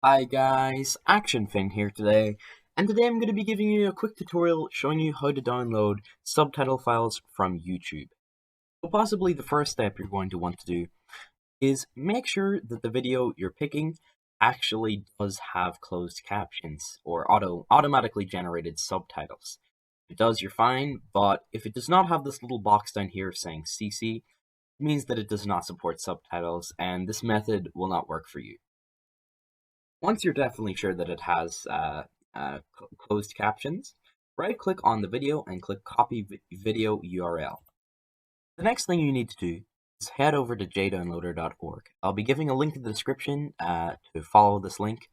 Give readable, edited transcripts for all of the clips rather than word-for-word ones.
Hi guys, ActionFin here today, and today I'm going to be giving you a quick tutorial showing you how to download subtitle files from YouTube. So possibly the first step you're going to want to do is make sure that the video you're picking actually does have closed captions or automatically generated subtitles. If it does, you're fine, but if it does not have this little box down here saying CC, it means that it does not support subtitles, and this method will not work for you. Once you're definitely sure that it has closed captions, right-click on the video and click Copy Video URL. The next thing you need to do is head over to jdownloader.org. I'll be giving a link in the description to follow this link,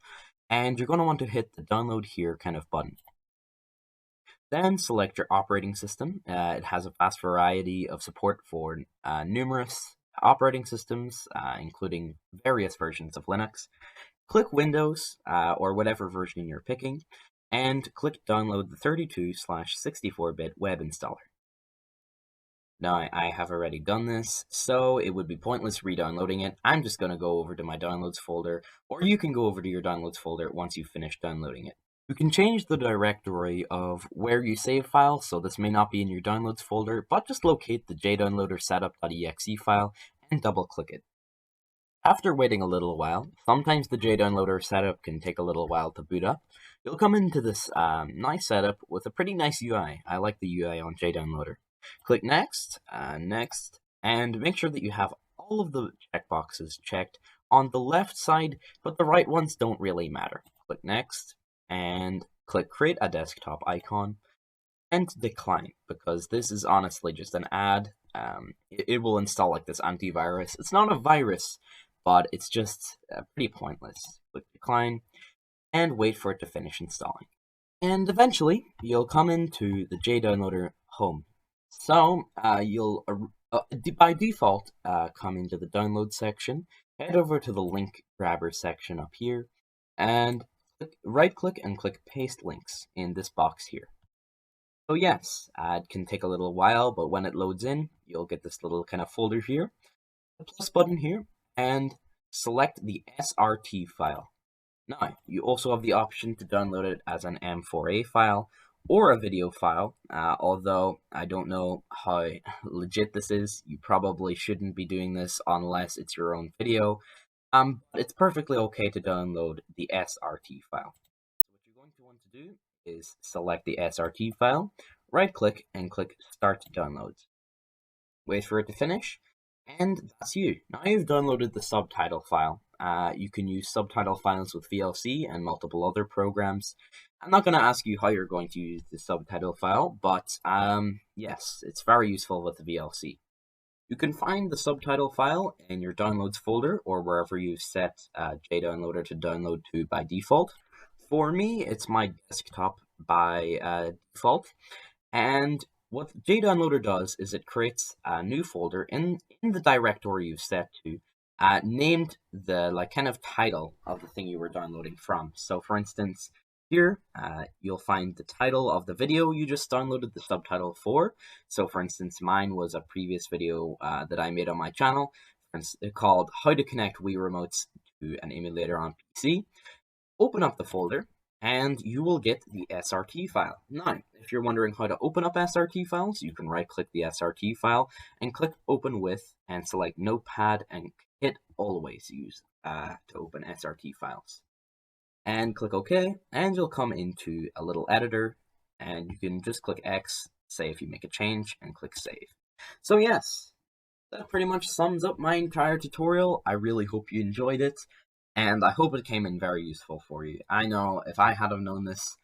and you're going to want to hit the Download Here kind of button. Then select your operating system. It has a vast variety of support for numerous operating systems, including various versions of Linux. Click Windows, or whatever version you're picking, and click Download the 32/64-bit web installer. Now, I have already done this, so it would be pointless re-downloading it. I'm just going to go over to my Downloads folder, or you can go over to your Downloads folder once you've finished downloading it. You can change the directory of where you save files, so this may not be in your Downloads folder, but just locate the jdownloader setup.exe file and double-click it. After waiting a little while, sometimes the jdownloader setup can take a little while to boot up. You'll come into this nice setup with a pretty nice UI. I like the UI on jdownloader. Click Next, Next, and make sure that you have all of the checkboxes checked on the left side, but the right ones don't really matter. Click Next, and click Create a Desktop icon, and Decline, because this is honestly just an ad. It will install like this antivirus. It's not a virus, but it's just pretty pointless. Click Decline and wait for it to finish installing. And eventually, you'll come into the jdownloader home. So you'll, by default, come into the download section, head over to the link grabber section up here, and right-click and click Paste Links in this box here. So yes, it can take a little while, but when it loads in, you'll get this little kind of folder here, the plus button here, and select the SRT file. Now, you also have the option to download it as an M4A file or a video file, although I don't know how legit this is. You probably shouldn't be doing this unless it's your own video, but it's perfectly okay to download the SRT file. So what you're going to want to do is select the SRT file, right-click, and click Start Downloads. Wait for it to finish, and that's you. Now you've downloaded the subtitle file. You can use subtitle files with VLC and multiple other programs. I'm not going to ask you how you're going to use the subtitle file, but yes, it's very useful with the VLC. You can find the subtitle file in your downloads folder or wherever you set jdownloader to download to by default. For me, it's my desktop by default, and what jdownloader does is it creates a new folder in the directory you've set to, named the kind of title of the thing you were downloading from. So for instance, here you'll find the title of the video you just downloaded the subtitle for. So for instance, mine was a previous video that I made on my channel called How to Connect Wii Remotes to an Emulator on PC. Open up the folder, and you will get the SRT file. Now, if you're wondering how to open up SRT files, you can right-click the SRT file and click Open With and select Notepad and hit Always Use to open SRT files. And click OK, and you'll come into a little editor, and you can just click X, say if you make a change, and click Save. So yes, that pretty much sums up my entire tutorial. I really hope you enjoyed it, and I hope it came in very useful for you. I know if I had have known this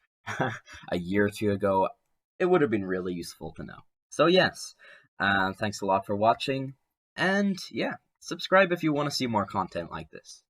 a year or two ago, it would have been really useful to know. So yes, thanks a lot for watching, and yeah, subscribe if you want to see more content like this.